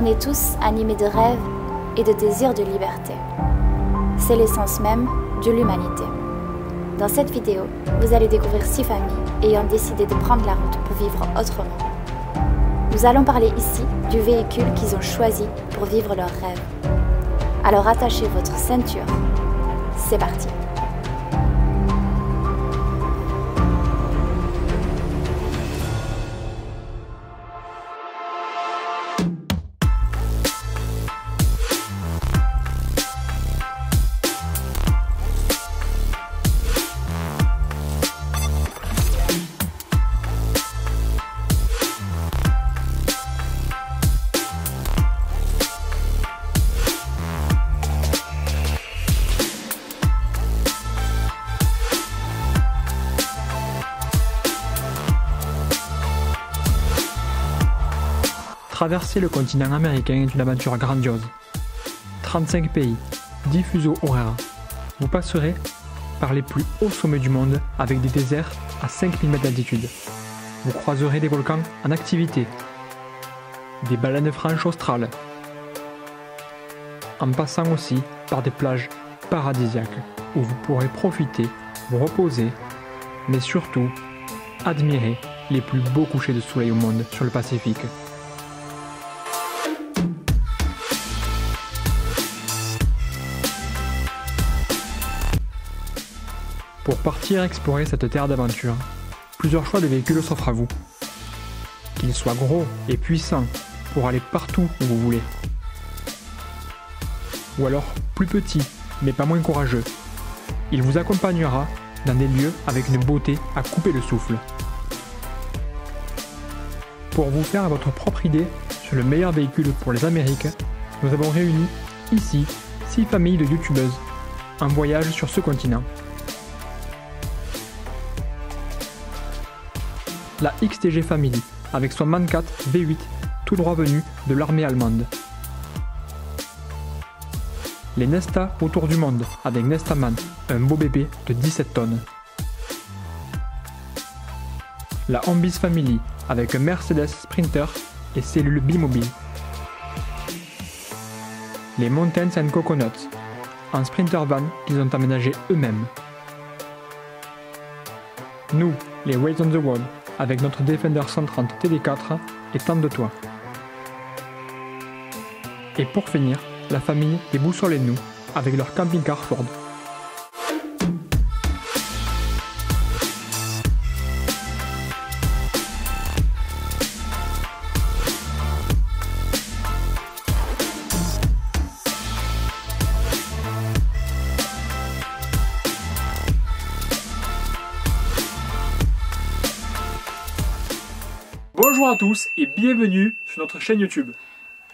On est tous animés de rêves et de désirs de liberté. C'est l'essence même de l'humanité. Dans cette vidéo, vous allez découvrir 6 familles ayant décidé de prendre la route pour vivre autrement. Nous allons parler ici du véhicule qu'ils ont choisi pour vivre leurs rêves. Alors attachez votre ceinture. C'est parti. Traverser le continent américain est une aventure grandiose. 35 pays, 10 fuseaux horaires. Vous passerez par les plus hauts sommets du monde avec des déserts à 5000 mètres d'altitude. Vous croiserez des volcans en activité, des baleines franches australes, en passant aussi par des plages paradisiaques où vous pourrez profiter, vous reposer, mais surtout admirer les plus beaux couchers de soleil au monde sur le Pacifique. Pour partir explorer cette terre d'aventure, plusieurs choix de véhicules s'offrent à vous. Qu'ils soient gros et puissants pour aller partout où vous voulez. Ou alors plus petits mais pas moins courageux. Il vous accompagnera dans des lieux avec une beauté à couper le souffle. Pour vous faire votre propre idée sur le meilleur véhicule pour les Amériques, nous avons réuni ici 6 familles de youtubeuses en voyage sur ce continent. La XTG Family avec son MAN 4 V8 tout droit venu de l'armée allemande. Les Nesta autour du monde avec Nestaman, un beau bébé de 17 tonnes. La Ambis Family avec un Mercedes Sprinter et cellule bimobile. Les Mountains and Coconuts, un Sprinter van qu'ils ont aménagé eux-mêmes. Nous, les Race on the World, avec notre Defender 130 TD4 et tente de toit. Et pour finir, la famille des Boussoles et nous, avec leur camping-car Ford. Bonjour à tous et bienvenue sur notre chaîne YouTube.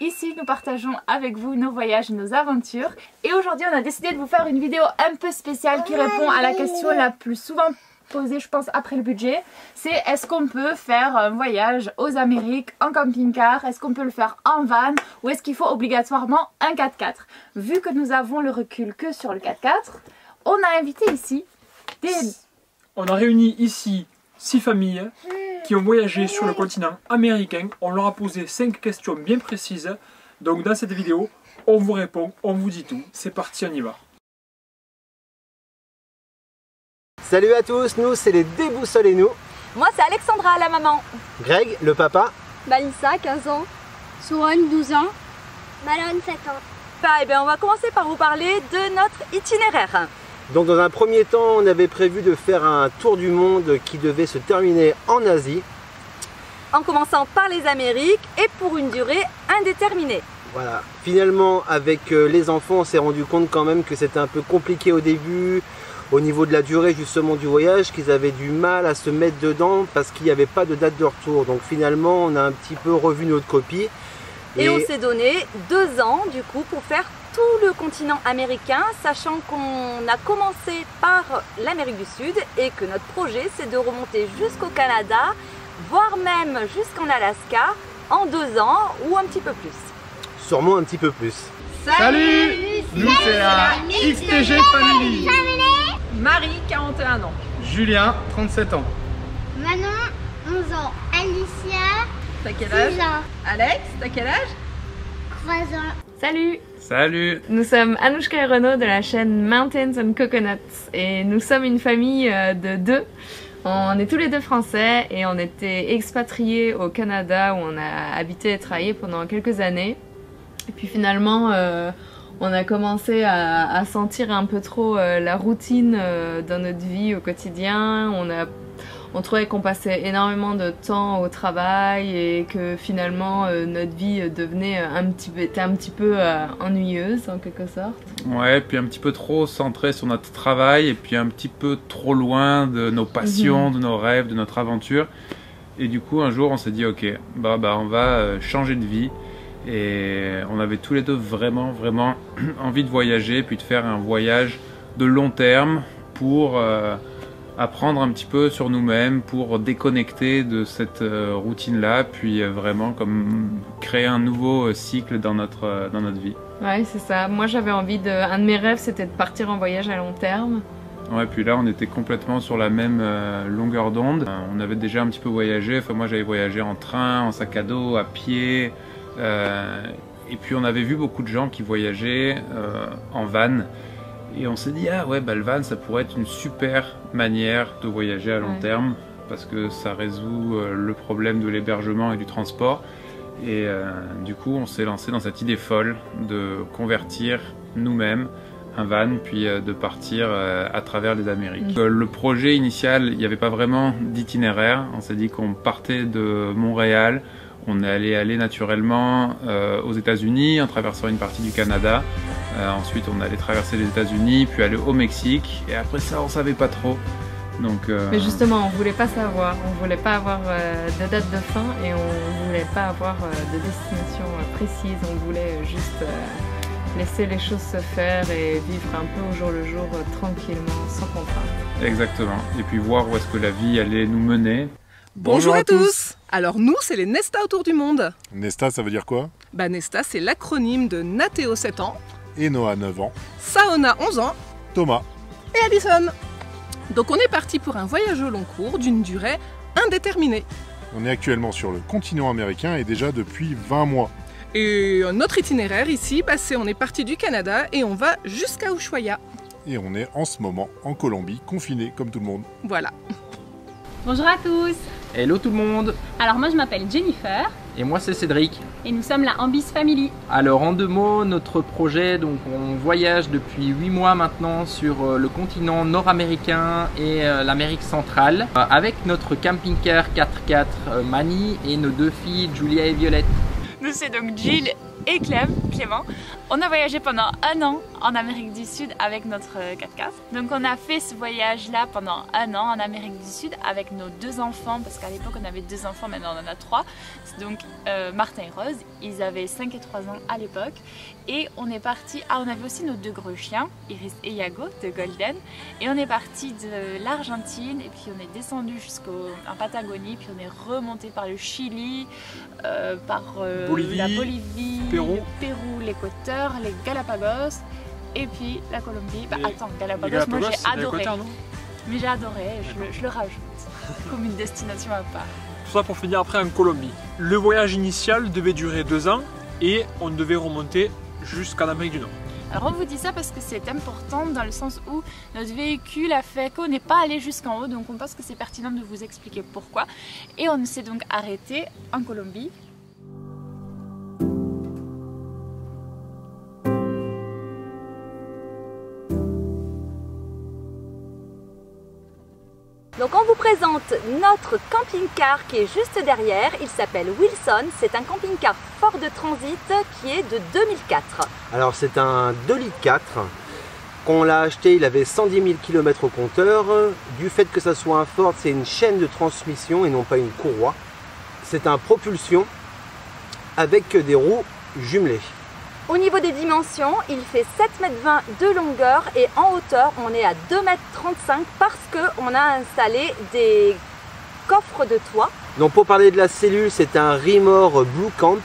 Ici, nous partageons avec vous nos voyages, nos aventures. Et aujourd'hui, on a décidé de vous faire une vidéo un peu spéciale qui répond à la question la plus souvent posée, je pense, après le budget. C'est est-ce qu'on peut faire un voyage aux Amériques en camping-car? Est-ce qu'on peut le faire en van? Ou est-ce qu'il faut obligatoirement un 4x4? Vu que nous avons le recul que sur le 4x4, on a invité ici On a réuni ici 6 familles qui ont voyagé sur le continent américain. On leur a posé 5 questions bien précises. Donc dans cette vidéo, on vous répond, on vous dit tout. C'est parti, on y va. Salut à tous, nous c'est les Déboussoles et nous. Moi c'est Alexandra, la maman. Greg, le papa. Balissa, 15 ans. Soane, 12 ans. Malone, 7 ans. Eh bien, on va commencer par vous parler de notre itinéraire. Donc dans un premier temps, on avait prévu de faire un tour du monde qui devait se terminer en Asie. En commençant par les Amériques et pour une durée indéterminée. Voilà. Finalement, avec les enfants, on s'est rendu compte quand même que c'était un peu compliqué au début, au niveau de la durée justement du voyage, qu'ils avaient du mal à se mettre dedans parce qu'il n'y avait pas de date de retour. Donc finalement, on a un petit peu revu notre copie. Et on s'est donné 2 ans du coup pour faire tout le continent américain, sachant qu'on a commencé par l'Amérique du Sud et que notre projet c'est de remonter jusqu'au Canada, voire même jusqu'en Alaska en 2 ans ou un petit peu plus. Sûrement un petit peu plus. Salut, nous c'est la XTG Family. Marie, 41 ans. Julien, 37 ans. Manon, 11 ans. Alicia, T'as quel âge? 6 ans. Alex, t'as quel âge? Salut! Salut! Nous sommes Anouchka et Renaud de la chaîne Mountains and Coconuts et nous sommes une famille de deux. On est tous les deux français et on était expatriés au Canada où on a habité et travaillé pendant quelques années. Et puis finalement, on a commencé à sentir un peu trop la routine dans notre vie au quotidien. On trouvait qu'on passait énormément de temps au travail et que finalement notre vie était un petit peu ennuyeuse en quelque sorte. Ouais, puis un petit peu trop centré sur notre travail et puis un petit peu trop loin de nos passions, de nos rêves, de notre aventure. Et du coup, un jour, on s'est dit, ok, on va changer de vie. Et on avait tous les deux vraiment envie de voyager, puis de faire un voyage de long terme pour apprendre un petit peu sur nous-mêmes, pour déconnecter de cette routine-là, puis vraiment comme créer un nouveau cycle dans notre vie. Ouais, c'est ça. Moi, j'avais envie un de mes rêves, c'était de partir en voyage à long terme. Ouais, puis là, on était complètement sur la même longueur d'onde. On avait déjà un petit peu voyagé. Enfin, moi, j'avais voyagé en train, en sac à dos, à pied. Et puis, on avait vu beaucoup de gens qui voyageaient en van. Et on s'est dit, ah ouais, le van, ça pourrait être une super manière de voyager à long terme, parce que ça résout le problème de l'hébergement et du transport. Et du coup, on s'est lancé dans cette idée folle de convertir nous-mêmes un van, puis de partir à travers les Amériques. Le projet initial, il n'y avait pas vraiment d'itinéraire. On s'est dit qu'on partait de Montréal, on allait aller naturellement aux États-Unis en traversant une partie du Canada. Ensuite, on allait traverser les États-Unis, puis aller au Mexique. Et après ça, on savait pas trop. Donc, Mais justement, on voulait pas savoir. On voulait pas avoir de date de fin et on voulait pas avoir de destination précise. On voulait juste laisser les choses se faire et vivre un peu au jour le jour, tranquillement, sans contrainte. Exactement. Et puis voir où est-ce que la vie allait nous mener. Bonjour à tous. Alors nous, c'est les Nesta autour du monde. Nesta, ça veut dire quoi? Nesta, c'est l'acronyme de Nathéo 7 ans, Et Noah 9 ans, Saona 11 ans Thomas. et Alison. Donc on est parti pour un voyage au long cours d'une durée indéterminée. On est actuellement sur le continent américain et déjà depuis 20 mois. Et notre itinéraire ici, on est parti du Canada et on va jusqu'à Ushuaia. Et on est en ce moment en Colombie, confinés comme tout le monde. Voilà. Bonjour à tous. Hello tout le monde. Alors moi je m'appelle Jennifer. Et moi c'est Cédric. Et nous sommes la Ambis Family. Alors en 2 mots, notre projet, donc on voyage depuis 8 mois maintenant sur le continent nord-américain et l'Amérique centrale avec notre camping-car 4x4 Mani et nos 2 filles Julia et Violette. Nous c'est donc Jill et Clément. On a voyagé pendant 1 an en Amérique du Sud avec notre 4x4. Donc on a fait ce voyage là pendant 1 an en Amérique du Sud avec nos 2 enfants, parce qu'à l'époque on avait 2 enfants, maintenant on en a 3. C'est donc Martin et Rose, ils avaient 5 et 3 ans à l'époque. Et on est parti, on avait aussi nos 2 gros chiens, Iris et Yago de Golden. Et on est parti de l'Argentine et puis on est descendu jusqu'en Patagonie, puis on est remonté par le Chili, par la Bolivie, Pérou. le Pérou, l'Équateur, les Galapagos et puis la Colombie. Attends, Galapagos, moi j'ai adoré. Mais j'ai adoré, je le rajoute comme une destination à part. Tout ça pour finir après en Colombie. Le voyage initial devait durer 2 ans et on devait remonter jusqu'en Amérique du Nord. Alors on vous dit ça parce que c'est important dans le sens où notre véhicule a fait qu'on n'est pas allé jusqu'en haut, donc on pense que c'est pertinent de vous expliquer pourquoi. Et on s'est donc arrêté en Colombie. Donc on vous présente notre camping-car qui est juste derrière. Il s'appelle Wilson. C'est un camping-car Ford Transit qui est de 2004. Alors c'est un 2,4 litres. Quand on l'a acheté, il avait 110 000 km au compteur. Du fait que ça soit un Ford, c'est une chaîne de transmission et non pas une courroie. C'est un propulsion avec des roues jumelées. Au niveau des dimensions, il fait 7,20 m de longueur et en hauteur, on est à 2,35 m parce qu'on a installé des coffres de toit. Donc pour parler de la cellule, c'est un Rimor Blue Camp.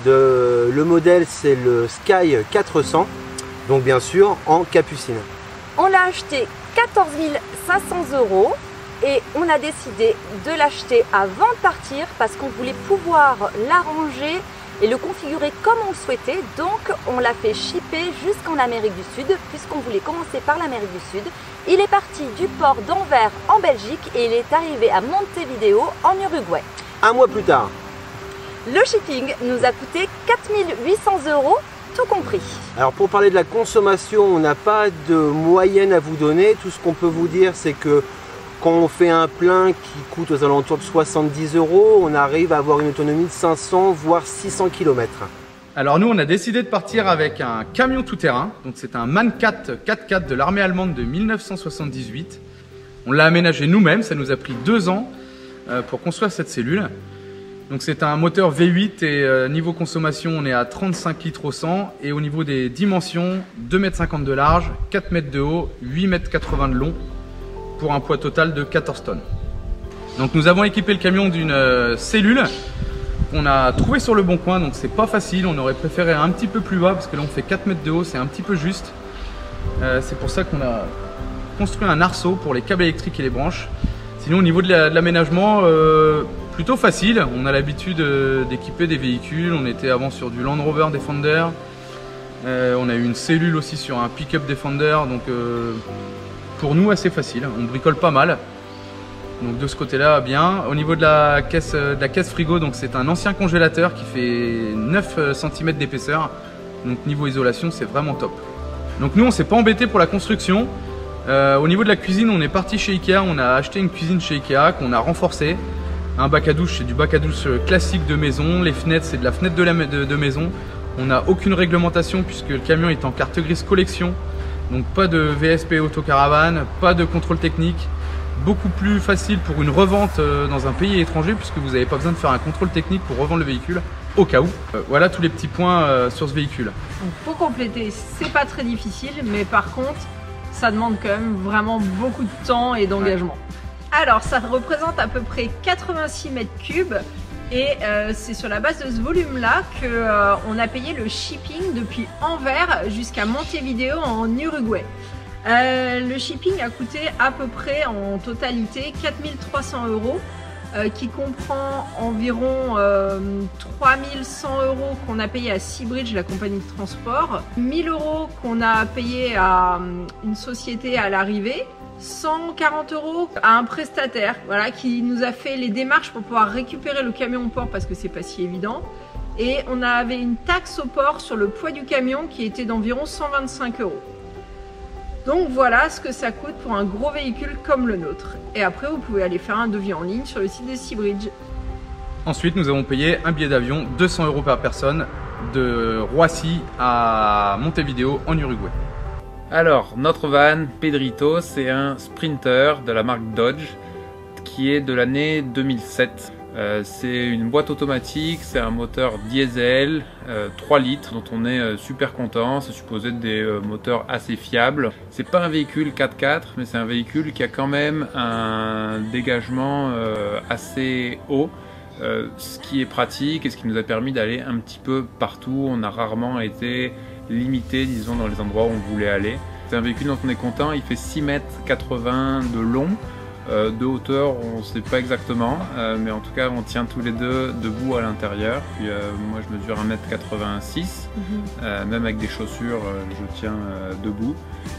Le modèle, c'est le Sky 400. Donc bien sûr, en capucine. On l'a acheté 14 500 € et on a décidé de l'acheter avant de partir parce qu'on voulait pouvoir l'arranger et le configurer comme on le souhaitait. Donc on l'a fait shipper jusqu'en Amérique du Sud, puisqu'on voulait commencer par l'Amérique du Sud. Il est parti du port d'Anvers en Belgique et il est arrivé à Montevideo en Uruguay. Un mois plus tard. Le shipping nous a coûté 4 800 €, tout compris. Alors pour parler de la consommation, on n'a pas de moyenne à vous donner. Tout ce qu'on peut vous dire, c'est que quand on fait un plein qui coûte aux alentours de 70 €, on arrive à avoir une autonomie de 500 voire 600 km. Alors nous, on a décidé de partir avec un camion tout-terrain. Donc c'est un MAN 4x4 de l'armée allemande de 1978. On l'a aménagé nous-mêmes, ça nous a pris 2 ans pour construire cette cellule. Donc c'est un moteur V8 et niveau consommation, on est à 35 litres au 100. Et au niveau des dimensions, 2,50 m de large, 4 m de haut, 8,80 m de long, pour un poids total de 14 tonnes. Donc nous avons équipé le camion d'une cellule qu'on a trouvé sur le bon coin, donc c'est pas facile, on aurait préféré un petit peu plus bas parce que là on fait 4 mètres de haut, c'est un petit peu juste. C'est pour ça qu'on a construit un arceau pour les câbles électriques et les branches. Sinon au niveau de l'aménagement, plutôt facile, on a l'habitude d'équiper des véhicules, on était avant sur du Land Rover Defender, on a eu une cellule aussi sur un pick-up Defender, donc pour nous assez facile, on bricole pas mal. Donc de ce côté-là, bien. Au niveau de la caisse frigo, donc c'est un ancien congélateur qui fait 9 cm d'épaisseur. Donc niveau isolation, c'est vraiment top. Donc nous, on s'est pas embêté pour la construction. Au niveau de la cuisine, on est parti chez Ikea. On a acheté une cuisine chez Ikea qu'on a renforcée. Un bac à douche, c'est du bac à douche classique de maison. Les fenêtres, c'est de la fenêtre de maison. On n'a aucune réglementation puisque le camion est en carte grise collection. Donc pas de VSP autocaravane, pas de contrôle technique. Beaucoup plus facile pour une revente dans un pays étranger puisque vous n'avez pas besoin de faire un contrôle technique pour revendre le véhicule au cas où. Voilà tous les petits points sur ce véhicule. Donc pour compléter, c'est pas très difficile, mais par contre ça demande quand même vraiment beaucoup de temps et d'engagement. Ouais. Alors ça représente à peu près 86 mètres cubes et c'est sur la base de ce volume là qu'on a payé le shipping depuis Anvers jusqu'à Montevideo en Uruguay. Le shipping a coûté à peu près en totalité 4 300 €, qui comprend environ 3 100 € qu'on a payé à Seabridge, la compagnie de transport, 1 000 € qu'on a payé à une société à l'arrivée, 140 € à un prestataire, voilà, qui nous a fait les démarches pour pouvoir récupérer le camion au port parce que c'est pas si évident. Et on avait une taxe au port sur le poids du camion qui était d'environ 125 €. Donc voilà ce que ça coûte pour un gros véhicule comme le nôtre. Et après, vous pouvez aller faire un devis en ligne sur le site de Seabridge. Ensuite, nous avons payé un billet d'avion, 200 € par personne, de Roissy à Montevideo en Uruguay. Alors, notre van Pedrito, c'est un Sprinter de la marque Dodge qui est de l'année 2007. C'est une boîte automatique, c'est un moteur diesel 3 litres dont on est super content. C'est supposé être des moteurs assez fiables. C'est pas un véhicule 4x4 mais c'est un véhicule qui a quand même un dégagement assez haut, ce qui est pratique et ce qui nous a permis d'aller un petit peu partout. On a rarement été limité, disons, dans les endroits où on voulait aller. C'est un véhicule dont on est content, il fait 6,80 m de long. De hauteur, on ne sait pas exactement, mais en tout cas, on tient tous les deux debout à l'intérieur. Puis moi, je mesure 1,86 m, même avec des chaussures, je tiens debout.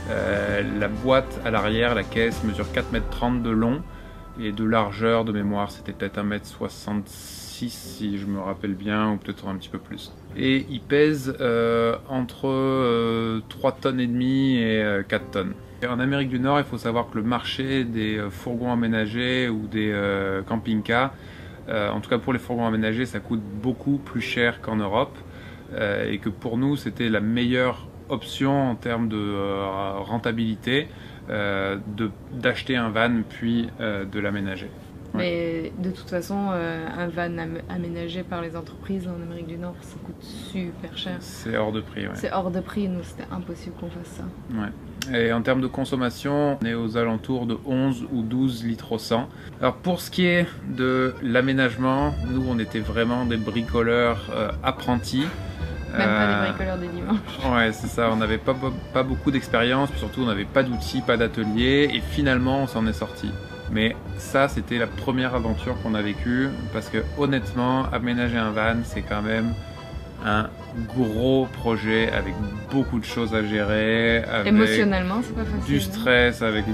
La boîte à l'arrière, la caisse, mesure 4,30 m de long et de largeur de mémoire, c'était peut-être 1,66 m si je me rappelle bien, ou peut-être un petit peu plus. Et il pèse entre 3,5 tonnes et 4 tonnes. En Amérique du Nord, il faut savoir que le marché des fourgons aménagés ou des camping-cars, en tout cas pour les fourgons aménagés, ça coûte beaucoup plus cher qu'en Europe et que pour nous, c'était la meilleure option en termes de rentabilité d'acheter un van puis de l'aménager. Mais de toute façon, un van aménagé par les entreprises en Amérique du Nord, ça coûte super cher. C'est hors de prix, ouais. C'est hors de prix, nous c'était impossible qu'on fasse ça. Ouais. Et en termes de consommation, on est aux alentours de 11 ou 12 litres au 100. Alors pour ce qui est de l'aménagement, nous on était vraiment des bricoleurs apprentis. Même pas des bricoleurs des dimanches. Ouais, c'est ça, on n'avait pas beaucoup d'expérience, puis surtout on n'avait pas d'outils, pas d'atelier, et finalement on s'en est sorti. Mais ça, c'était la première aventure qu'on a vécue, parce que honnêtement, aménager un van, c'est quand même un gros projet avec beaucoup de choses à gérer, avec émotionnellement c'est pas facile, du stress, avec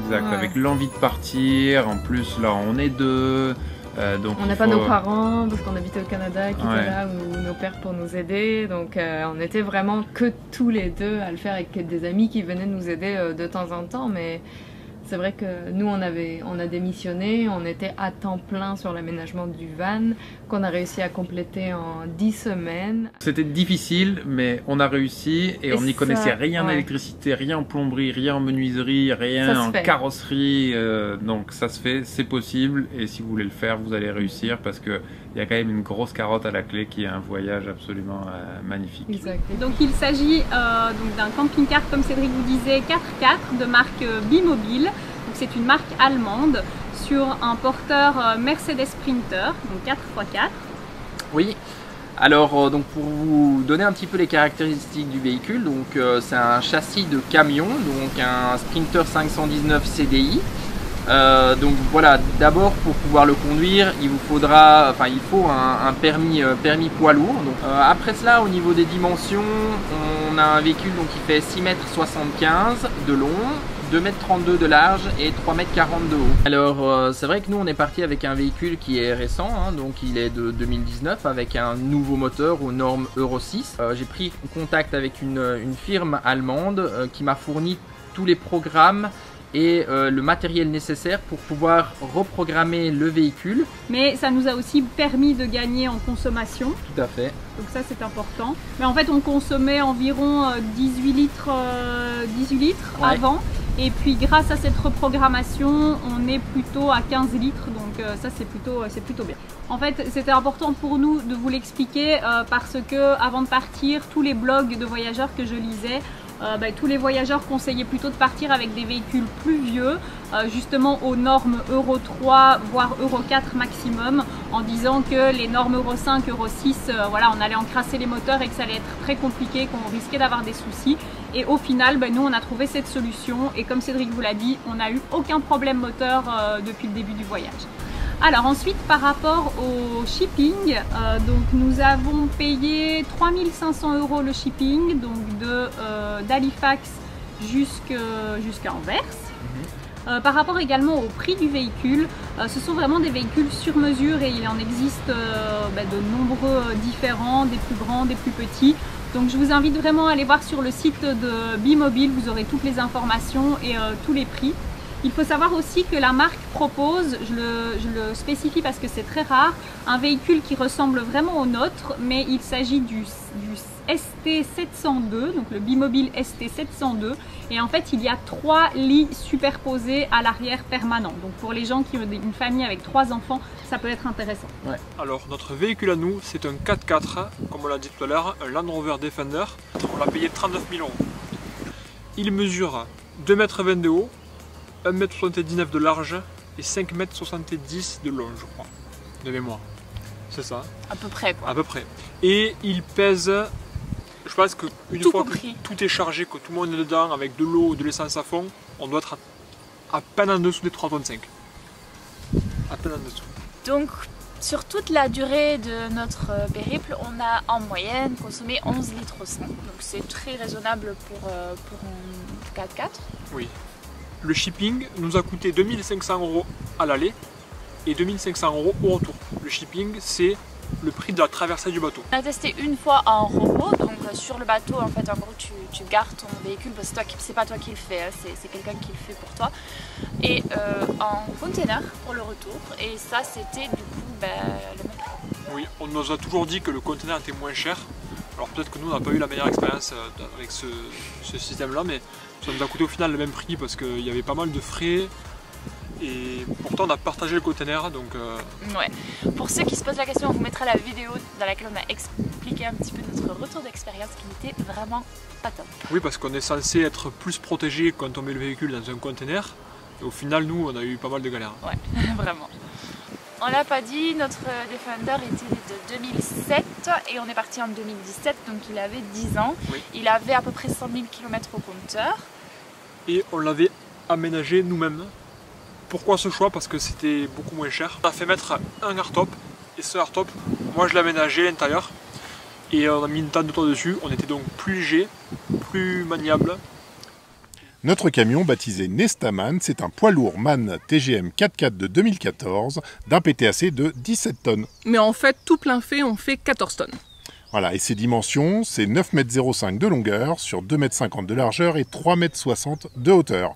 l'envie de partir. En plus là on est deux, donc on n'a pas nos parents parce qu'on habitait au Canada qui étaient là, ou nos pères pour nous aider, donc on était vraiment que tous les deux à le faire avec des amis qui venaient nous aider de temps en temps, mais c'est vrai que nous on a démissionné, on était à temps plein sur l'aménagement du van qu'on a réussi à compléter en 10 semaines. C'était difficile mais on a réussi et on n'y connaissait rien en électricité, rien en plomberie, rien en menuiserie, rien en carrosserie, donc ça se fait, c'est possible et si vous voulez le faire vous allez réussir parce que il y a quand même une grosse carotte à la clé qui est un voyage absolument magnifique. Exact. Donc il s'agit d'un camping-car, comme Cédric vous disait, 4x4 de marque B-Mobile. C'est une marque allemande sur un porteur Mercedes Sprinter, donc 4x4. Oui. Alors donc pour vous donner un petit peu les caractéristiques du véhicule, donc c'est un châssis de camion, donc un Sprinter 519 CDI. Donc voilà, d'abord pour pouvoir le conduire, il faut un permis poids lourd. Donc, après cela, au niveau des dimensions, on a un véhicule donc, qui fait 6,75 m de long, 2,32 m de large et 3,40 m de haut. Alors c'est vrai que nous on est parti avec un véhicule qui est récent, donc il est de 2019 avec un nouveau moteur aux normes Euro 6. J'ai pris contact avec une firme allemande qui m'a fourni tous les programmes et le matériel nécessaire pour pouvoir reprogrammer le véhicule. Mais ça nous a aussi permis de gagner en consommation. Tout à fait. Donc ça c'est important. Mais en fait on consommait environ 18 litres avant. Et puis grâce à cette reprogrammation, on est plutôt à 15 litres, donc ça c'est plutôt bien. En fait, c'était important pour nous de vous l'expliquer parce que avant de partir, tous les blogs de voyageurs que je lisais, tous les voyageurs conseillaient plutôt de partir avec des véhicules plus vieux, justement aux normes Euro 3 voire Euro 4 maximum, en disant que les normes Euro 5, Euro 6, on allait encrasser les moteurs et que ça allait être très compliqué, qu'on risquait d'avoir des soucis. Et au final, nous on a trouvé cette solution et comme Cédric vous l'a dit, on n'a eu aucun problème moteur depuis le début du voyage. Alors ensuite, par rapport au shipping, donc nous avons payé 3 500 € le shipping, donc d'Halifax jusqu'à Anvers. Par rapport également au prix du véhicule, ce sont vraiment des véhicules sur mesure et il en existe de nombreux différents, des plus grands, des plus petits. Donc je vous invite vraiment à aller voir sur le site de B-Mobile, vous aurez toutes les informations et tous les prix. Il faut savoir aussi que la marque propose, je le spécifie parce que c'est très rare, un véhicule qui ressemble vraiment au nôtre, mais il s'agit du ST702, donc le B-Mobile ST702. Et en fait, il y a 3 lits superposés à l'arrière permanent. Donc pour les gens qui ont une famille avec 3 enfants, ça peut être intéressant. Ouais. Alors notre véhicule à nous, c'est un 4x4, comme on l'a dit tout à l'heure, un Land Rover Defender. On l'a payé 39 000 €. Il mesure 2,20 m de haut, 1,79 m de large et 5,70 m de long, je crois, de mémoire. C'est ça. À peu près quoi. À peu près. Et il pèse, je pense qu'une fois que tout est chargé, que tout le monde est dedans, avec de l'eau ou de l'essence à fond, on doit être à peine en dessous des 3,25 €. À peine en dessous. Donc, sur toute la durée de notre périple, on a en moyenne consommé 11 litres au 100. Donc c'est très raisonnable pour un 4x4. Oui. Le shipping nous a coûté 2 500 € à l'aller et 2 500 € au retour. Le shipping, c'est le prix de la traversée du bateau. On a testé une fois en robot, donc sur le bateau, en fait, en gros, tu gares ton véhicule, parce que c'est pas toi qui le fais, hein, c'est quelqu'un qui le fait pour toi. Et en container pour le retour, et ça, c'était du coup le même prix. Oui, on nous a toujours dit que le container était moins cher. Alors peut-être que nous, on n'a pas eu la meilleure expérience avec ce système-là, mais ça nous a coûté au final le même prix parce qu'il y avait pas mal de frais. Et pourtant on a partagé le container, donc... Ouais. Pour ceux qui se posent la question, on vous mettra la vidéo dans laquelle on a expliqué un petit peu notre retour d'expérience qui n'était vraiment pas top. Oui, parce qu'on est censé être plus protégé quand on met le véhicule dans un container. Et au final, nous, on a eu pas mal de galères. Ouais, vraiment. On l'a pas dit, notre Defender était de 2007 et on est parti en 2017, donc il avait 10 ans. Oui. Il avait à peu près 100 000 km au compteur. Et on l'avait aménagé nous-mêmes. Pourquoi ce choix? Parce que c'était beaucoup moins cher. On a fait mettre un hardtop et ce hardtop, moi je l'ai aménagé à l'intérieur. et on a mis une tente de toit dessus. On était donc plus léger, plus maniable. Notre camion, baptisé Nestaman, c'est un poids lourd MAN TGM 4x4 de 2014 d'un PTAC de 17 tonnes. Mais en fait, tout plein fait, on fait 14 tonnes. Voilà, et ses dimensions, c'est 9,05 m de longueur sur 2,50 m de largeur et 3,60 m de hauteur.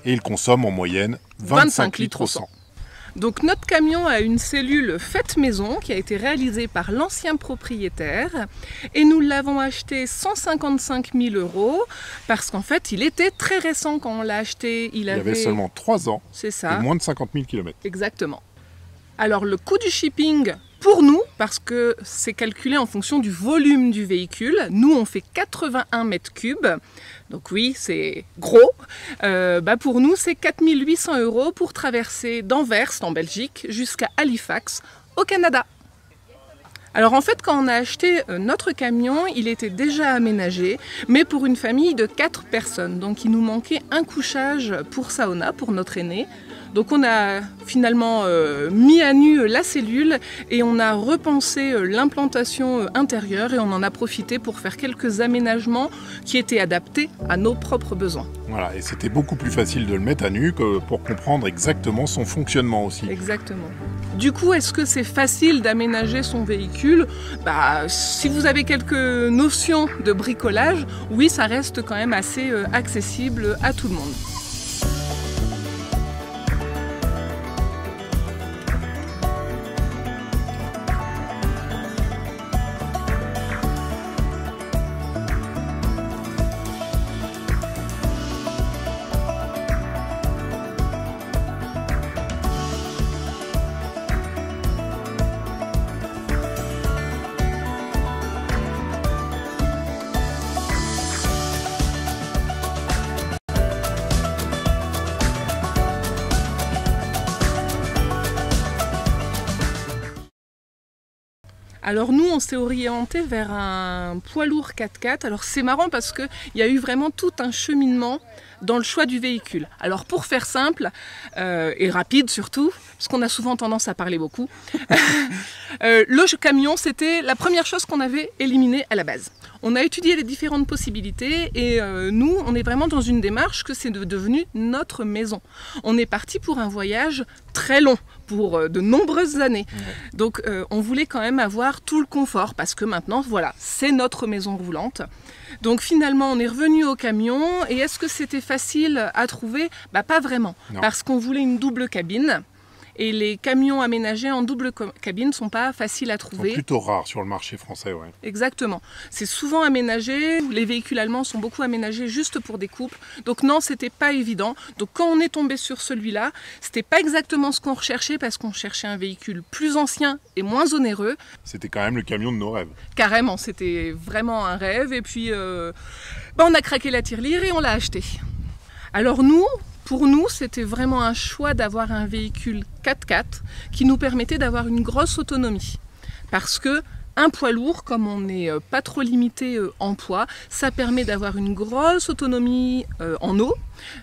Et il consomme en moyenne 25 litres au 100. Donc notre camion a une cellule faite maison qui a été réalisée par l'ancien propriétaire et nous l'avons acheté 155 000 € parce qu'en fait il était très récent quand on l'a acheté. Il avait seulement 3 ans et moins de 50 000 km. Exactement. Alors le coût du shipping pour nous, parce que c'est calculé en fonction du volume du véhicule, nous on fait 81 mètres cubes, donc oui c'est gros, pour nous c'est 4 800 € pour traverser d'Anvers en Belgique jusqu'à Halifax au Canada. Alors en fait quand on a acheté notre camion, il était déjà aménagé, mais pour une famille de 4 personnes, donc il nous manquait un couchage pour Saona, pour notre aîné. Donc on a finalement mis à nu la cellule et on a repensé l'implantation intérieure et on en a profité pour faire quelques aménagements qui étaient adaptés à nos propres besoins. Voilà, et c'était beaucoup plus facile de le mettre à nu que pour comprendre exactement son fonctionnement aussi. Exactement. Du coup, est-ce que c'est facile d'aménager son véhicule? Si vous avez quelques notions de bricolage, oui, ça reste quand même assez accessible à tout le monde. Alors nous, on s'est orienté vers un poids lourd 4x4. Alors c'est marrant parce qu'il y a eu vraiment tout un cheminement dans le choix du véhicule. Alors pour faire simple, et rapide surtout, parce qu'on a souvent tendance à parler beaucoup, le camion, c'était la première chose qu'on avait éliminée à la base. On a étudié les différentes possibilités et nous, on est vraiment dans une démarche que c'est devenu notre maison. On est parti pour un voyage très long, pour de nombreuses années. Ouais. Donc on voulait quand même avoir tout le confort parce que maintenant, voilà, c'est notre maison roulante. Donc finalement, on est revenu au camion et est-ce que c'était facile à trouver? Pas vraiment, non. Parce qu'on voulait une double cabine. Et les camions aménagés en double cabine ne sont pas faciles à trouver. Ils sont plutôt rares sur le marché français, ouais. Exactement. C'est souvent aménagé. Les véhicules allemands sont beaucoup aménagés juste pour des couples. Donc non, c'était pas évident. Donc quand on est tombé sur celui-là, c'était pas exactement ce qu'on recherchait parce qu'on cherchait un véhicule plus ancien et moins onéreux. C'était quand même le camion de nos rêves. Carrément, c'était vraiment un rêve. Et puis, on a craqué la tirelire et on l'a acheté. Alors nous, pour nous, c'était vraiment un choix d'avoir un véhicule 4x4 qui nous permettait d'avoir une grosse autonomie. Parce que un poids lourd, comme on n'est pas trop limité en poids, ça permet d'avoir une grosse autonomie en eau,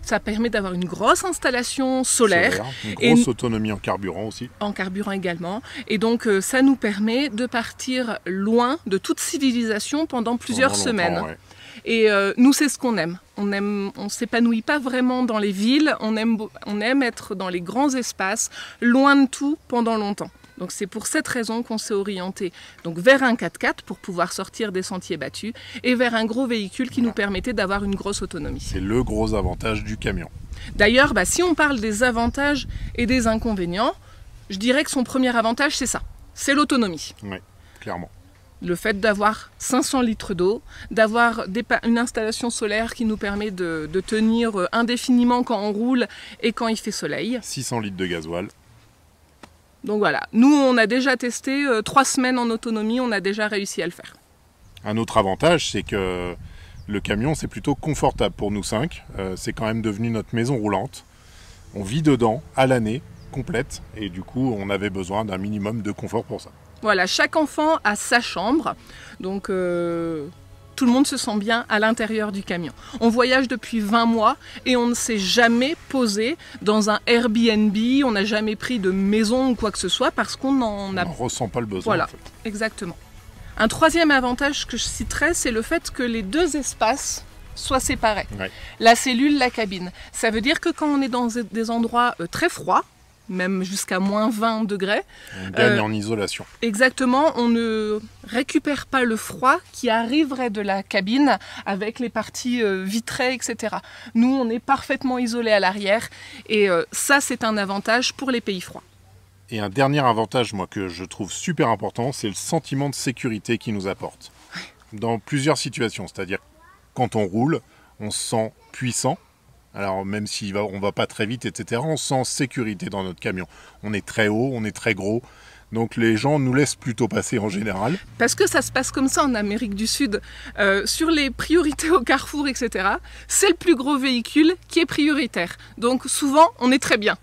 ça permet d'avoir une grosse installation solaire. Une grosse autonomie en carburant aussi. En carburant également. Et donc ça nous permet de partir loin de toute civilisation pendant plusieurs semaines. Ouais. Et nous, c'est ce qu'on aime. On s'épanouit pas vraiment dans les villes, on aime être dans les grands espaces, loin de tout pendant longtemps. Donc c'est pour cette raison qu'on s'est orienté donc vers un 4x4 pour pouvoir sortir des sentiers battus et vers un gros véhicule qui nous permettait d'avoir une grosse autonomie. C'est le gros avantage du camion. D'ailleurs, si on parle des avantages et des inconvénients, je dirais que son premier avantage, c'est ça, c'est l'autonomie. Oui, clairement. Le fait d'avoir 500 litres d'eau, d'avoir une installation solaire qui nous permet de tenir indéfiniment quand on roule et quand il fait soleil. 600 litres de gasoil. Donc voilà, nous on a déjà testé 3 semaines en autonomie, on a déjà réussi à le faire. Un autre avantage, c'est que le camion c'est plutôt confortable pour nous 5. C'est quand même devenu notre maison roulante. On vit dedans à l'année complète et du coup on avait besoin d'un minimum de confort pour ça. Voilà, chaque enfant a sa chambre, donc tout le monde se sent bien à l'intérieur du camion. On voyage depuis 20 mois et on ne s'est jamais posé dans un Airbnb, on n'a jamais pris de maison ou quoi que ce soit parce qu'on n'en a... On ne ressent pas le besoin. Voilà, en fait. Exactement. Un troisième avantage que je citerai, c'est le fait que les deux espaces soient séparés. Ouais. La cellule, la cabine. Ça veut dire que quand on est dans des endroits très froids, même jusqu'à moins 20 degrés. On gagne en isolation. Exactement, on ne récupère pas le froid qui arriverait de la cabine avec les parties vitrées, etc. Nous, on est parfaitement isolés à l'arrière et ça, c'est un avantage pour les pays froids. Et un dernier avantage, moi, que je trouve super important, c'est le sentiment de sécurité qu'il nous apporte. Dans plusieurs situations, c'est-à-dire quand on roule, on se sent puissant. Alors même si on va pas très vite, etc., on sent sécurité dans notre camion. On est très haut, on est très gros, donc les gens nous laissent plutôt passer en général. Parce que ça se passe comme ça en Amérique du Sud. Sur les priorités au carrefour, etc., c'est le plus gros véhicule qui est prioritaire. Donc souvent, on est très bien.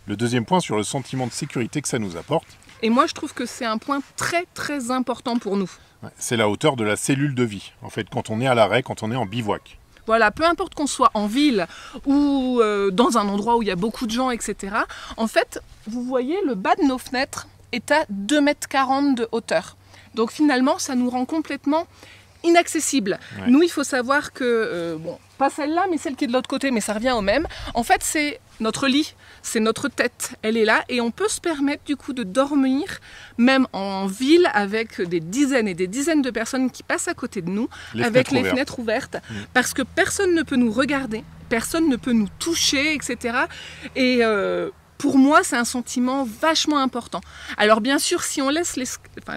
Le deuxième point sur le sentiment de sécurité que ça nous apporte. Et moi, je trouve que c'est un point très très important pour nous. C'est la hauteur de la cellule de vie. En fait, quand on est à l'arrêt, quand on est en bivouac. Voilà, peu importe qu'on soit en ville ou dans un endroit où il y a beaucoup de gens, etc. En fait, vous voyez, le bas de nos fenêtres est à 2,40 m de hauteur. Donc finalement, ça nous rend complètement inaccessible. Ouais. Nous, il faut savoir que, bon, pas celle-là, mais celle qui est de l'autre côté, mais ça revient au même. En fait, c'est notre lit, c'est notre tête, elle est là, et on peut se permettre du coup de dormir, même en ville, avec des dizaines et des dizaines de personnes qui passent à côté de nous, avec les fenêtres ouvertes, parce que personne ne peut nous regarder, personne ne peut nous toucher, etc. Et pour moi, c'est un sentiment vachement important. Alors bien sûr, si on laisse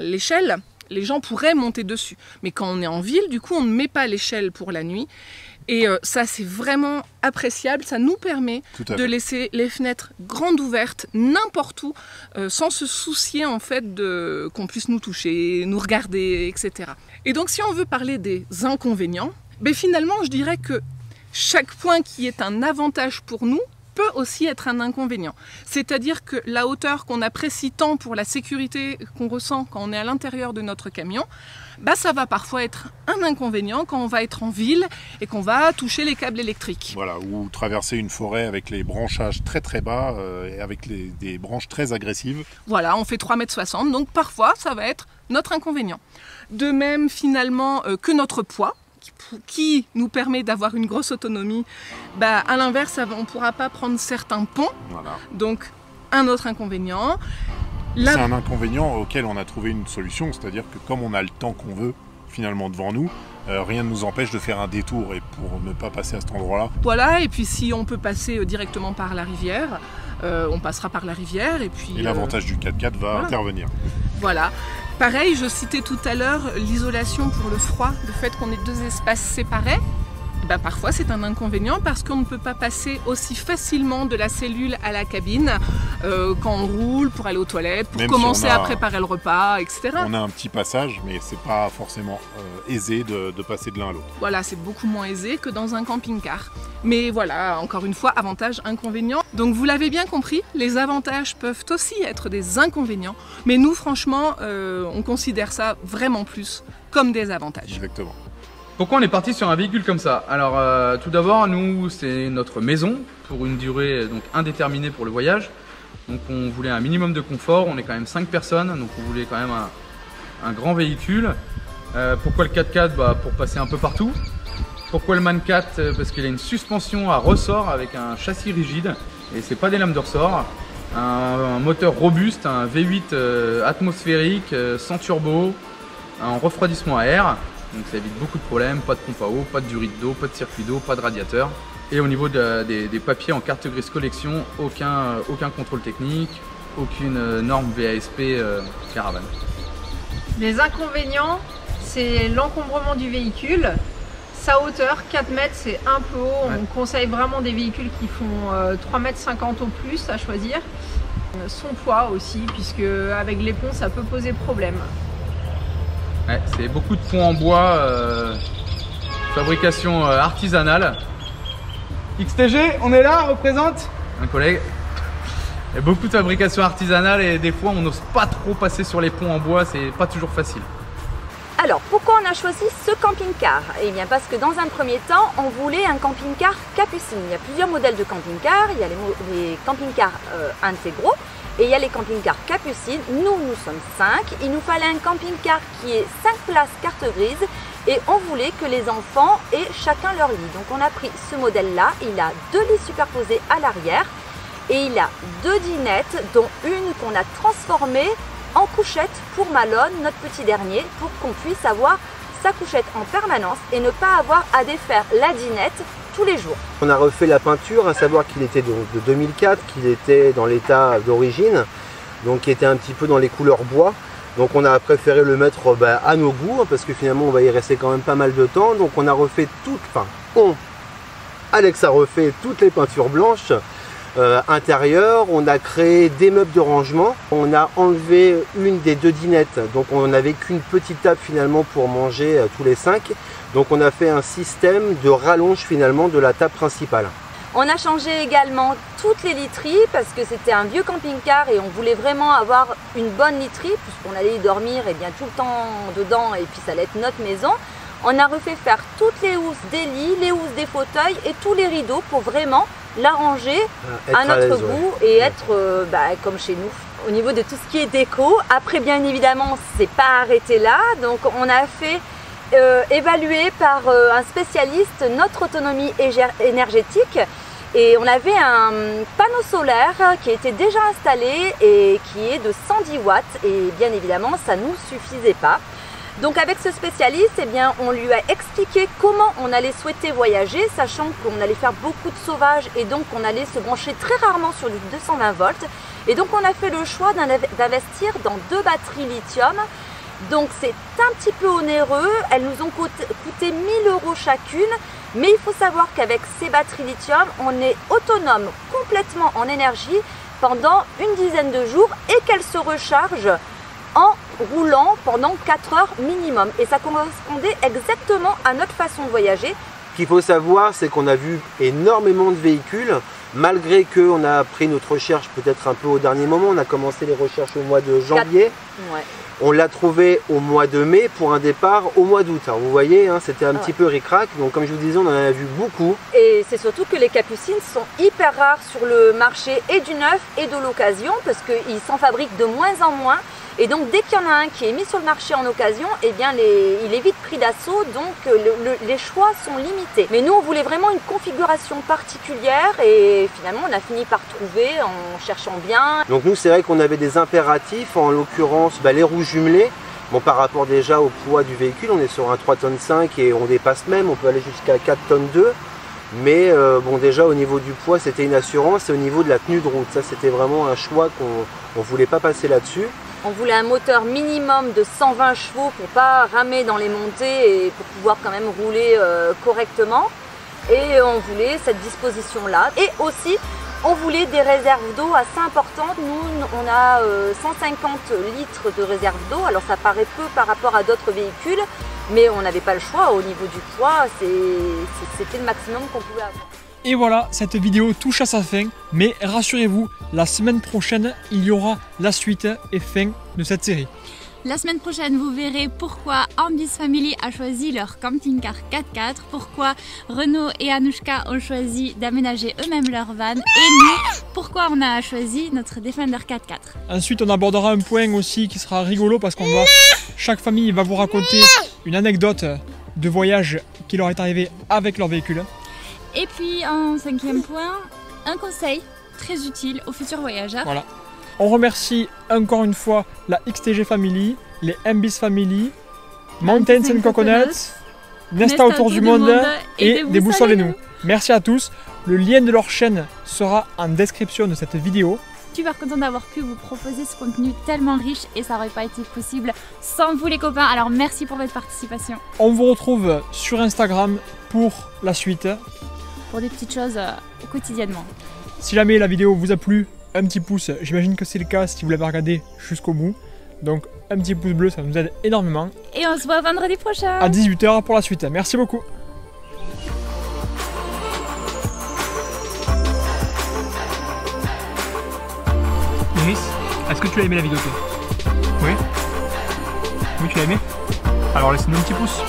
l'échelle, les gens pourraient monter dessus. Mais quand on est en ville, du coup, on ne met pas l'échelle pour la nuit. Et ça, c'est vraiment appréciable. Ça nous permet de laisser les fenêtres grandes ouvertes, n'importe où, sans se soucier en fait qu'on puisse nous toucher, nous regarder, etc. Et donc, si on veut parler des inconvénients, ben, finalement, je dirais que chaque point qui est un avantage pour nous peut aussi être un inconvénient. C'est-à-dire que la hauteur qu'on apprécie tant pour la sécurité qu'on ressent quand on est à l'intérieur de notre camion, bah ça va parfois être un inconvénient quand on va être en ville et qu'on va toucher les câbles électriques. Voilà, ou traverser une forêt avec les branchages très très bas et avec des branches très agressives. Voilà, on fait 3,60 m, donc parfois ça va être notre inconvénient. De même finalement que notre poids, qui nous permet d'avoir une grosse autonomie, bah, à l'inverse, on ne pourra pas prendre certains ponts. Voilà. Donc, un autre inconvénient. C'est un inconvénient auquel on a trouvé une solution, c'est-à-dire que comme on a le temps qu'on veut, finalement, devant nous, rien ne nous empêche de faire un détour et pour ne pas passer à cet endroit-là. Voilà, et puis si on peut passer directement par la rivière, on passera par la rivière. Et puis l'avantage du 4x4 va intervenir. Voilà. Pareil, je citais tout à l'heure l'isolation pour le froid, le fait qu'on ait deux espaces séparés. Ben, parfois c'est un inconvénient parce qu'on ne peut pas passer aussi facilement de la cellule à la cabine quand on roule pour aller aux toilettes, pour commencer à préparer le repas, etc. On a un petit passage, mais c'est pas forcément aisé de passer de l'un à l'autre. Voilà, c'est beaucoup moins aisé que dans un camping-car. Mais voilà, encore une fois, avantage, inconvénient. Donc vous l'avez bien compris, les avantages peuvent aussi être des inconvénients. Mais nous, franchement, on considère ça vraiment plus comme des avantages. Exactement. Pourquoi on est parti sur un véhicule comme ça? Alors tout d'abord, nous c'est notre maison pour une durée donc indéterminée pour le voyage. Donc on voulait un minimum de confort, on est quand même 5 personnes, donc on voulait quand même un grand véhicule. Pourquoi le 4x4? Bah, pour passer un peu partout. Pourquoi le MAN 4? Parce qu'il a une suspension à ressort avec un châssis rigide et c'est pas des lames de ressort. Un moteur robuste, un V8 atmosphérique, sans turbo, en refroidissement à air. Donc ça évite beaucoup de problèmes, pas de pompe à eau, pas de durite d'eau, pas de circuit d'eau, pas de radiateur. Et au niveau des papiers en carte grise collection, aucun contrôle technique, aucune norme VASP caravane. Les inconvénients, c'est l'encombrement du véhicule. Sa hauteur, 4 mètres, c'est un peu haut. Ouais. On conseille vraiment des véhicules qui font 3,50 m au plus à choisir. Son poids aussi, puisque avec les ponts, ça peut poser problème. Ouais, c'est beaucoup de ponts en bois, fabrication artisanale. XTG, on est là, représente un collègue. Il y a beaucoup de fabrication artisanale et des fois on n'ose pas trop passer sur les ponts en bois, c'est pas toujours facile. Alors pourquoi on a choisi ce camping-car? Eh bien parce que dans un premier temps, on voulait un camping-car Capucine. Il y a plusieurs modèles de camping-car, il y a les camping-cars intégraux Et il y a les camping-cars Capucine. Nous sommes 5. Il nous fallait un camping-car qui est 5 places carte grise. Et on voulait que les enfants aient chacun leur lit. Donc on a pris ce modèle-là. Il a 2 lits superposés à l'arrière. Et il a 2 dinettes, dont une qu'on a transformée en couchette pour Malone, notre petit dernier, pour qu'on puisse avoir sa couchette en permanence et ne pas avoir à défaire la dinette tous les jours. On a refait la peinture, à savoir qu'il était de 2004, qu'il était dans l'état d'origine, donc qui était un petit peu dans les couleurs bois. Donc on a préféré le mettre à nos goûts, parce que finalement on va y rester quand même pas mal de temps. Donc on a refait Alex a refait toutes les peintures blanches intérieures. On a créé des meubles de rangement. On a enlevé une des 2 dinettes, donc on n'avait qu'une petite table finalement pour manger tous les 5. Donc on a fait un système de rallonge finalement de la table principale. On a changé également toutes les literies parce que c'était un vieux camping-car et on voulait vraiment avoir une bonne literie puisqu'on allait y dormir et bien tout le temps dedans et puis ça allait être notre maison. On a refait faire toutes les housses des lits, les housses des fauteuils et tous les rideaux pour vraiment l'arranger à notre goût et être comme chez nous. Au niveau de tout ce qui est déco, après bien évidemment c'est pas arrêté là, donc on a fait évaluer par un spécialiste notre autonomie énergétique et on avait un panneau solaire qui était déjà installé et qui est de 110 watts et bien évidemment ça ne nous suffisait pas. Donc avec ce spécialiste, on lui a expliqué comment on allait souhaiter voyager, sachant qu'on allait faire beaucoup de sauvage et donc on allait se brancher très rarement sur du 220 volts. Et donc on a fait le choix d'investir dans 2 batteries lithium. Donc c'est un petit peu onéreux, elles nous ont coûté 1 000 € chacune, mais il faut savoir qu'avec ces batteries lithium, on est autonome complètement en énergie pendant une dizaine de jours et qu'elles se rechargent en roulant pendant 4 heures minimum. Et ça correspondait exactement à notre façon de voyager. Ce qu'il faut savoir, c'est qu'on a vu énormément de véhicules, malgré qu'on a pris notre recherche peut-être un peu au dernier moment. On a commencé les recherches au mois de janvier. Ouais. On l'a trouvé au mois de mai pour un départ au mois d'août. Alors vous voyez, c'était un petit peu ric-rac. Donc comme je vous disais, on en a vu beaucoup. Et c'est surtout que les Capucines sont hyper rares sur le marché et du neuf et de l'occasion parce qu'ils s'en fabriquent de moins en moins. Et donc dès qu'il y en a un qui est mis sur le marché en occasion, il est vite pris d'assaut, donc les choix sont limités. Mais nous on voulait vraiment une configuration particulière et finalement on a fini par trouver en cherchant bien. Donc nous c'est vrai qu'on avait des impératifs, en l'occurrence les roues jumelées. Bon, par rapport déjà au poids du véhicule, on est sur un 3,5 tonnes et on dépasse même, on peut aller jusqu'à 4,2 tonnes. Mais bon, déjà au niveau du poids c'était une assurance et au niveau de la tenue de route, ça c'était vraiment un choix qu'on ne voulait pas passer là-dessus. On voulait un moteur minimum de 120 chevaux pour pas ramer dans les montées et pour pouvoir quand même rouler correctement. Et on voulait cette disposition-là. Et aussi, on voulait des réserves d'eau assez importantes. Nous, on a 150 litres de réserve d'eau. Alors ça paraît peu par rapport à d'autres véhicules, mais on n'avait pas le choix. Au niveau du poids, c'était le maximum qu'on pouvait avoir. Et voilà, cette vidéo touche à sa fin, mais rassurez-vous, la semaine prochaine, il y aura la suite et fin de cette série. La semaine prochaine, vous verrez pourquoi Ambis Family a choisi leur camping-car 4x4, pourquoi Renaud et Anouchka ont choisi d'aménager eux-mêmes leur van, et nous, pourquoi on a choisi notre Defender 4x4. Ensuite, on abordera un point aussi qui sera rigolo parce chaque famille va vous raconter une anecdote de voyage qui leur est arrivé avec leur véhicule. Et puis en 5e point, un conseil très utile aux futurs voyageurs. Voilà. On remercie encore une fois la XTG Family, les Ambis Family, Mountains and Coconuts, Nesta autour du monde et des boussoles et nous. Merci à tous. Le lien de leur chaîne sera en description de cette vidéo. Super content d'avoir pu vous proposer ce contenu tellement riche et ça n'aurait pas été possible sans vous les copains. Alors merci pour votre participation. On vous retrouve sur Instagram pour la suite. Pour des petites choses quotidiennement. Si jamais la vidéo vous a plu, un petit pouce, j'imagine que c'est le cas si vous l'avez regardé jusqu'au bout. Donc un petit pouce bleu, ça nous aide énormément. Et on se voit vendredi prochain à 18 h pour la suite. Merci beaucoup. Iris, est-ce que tu as aimé la vidéo toi? Oui. Oui, tu l'as aimé? Alors laisse-nous un petit pouce.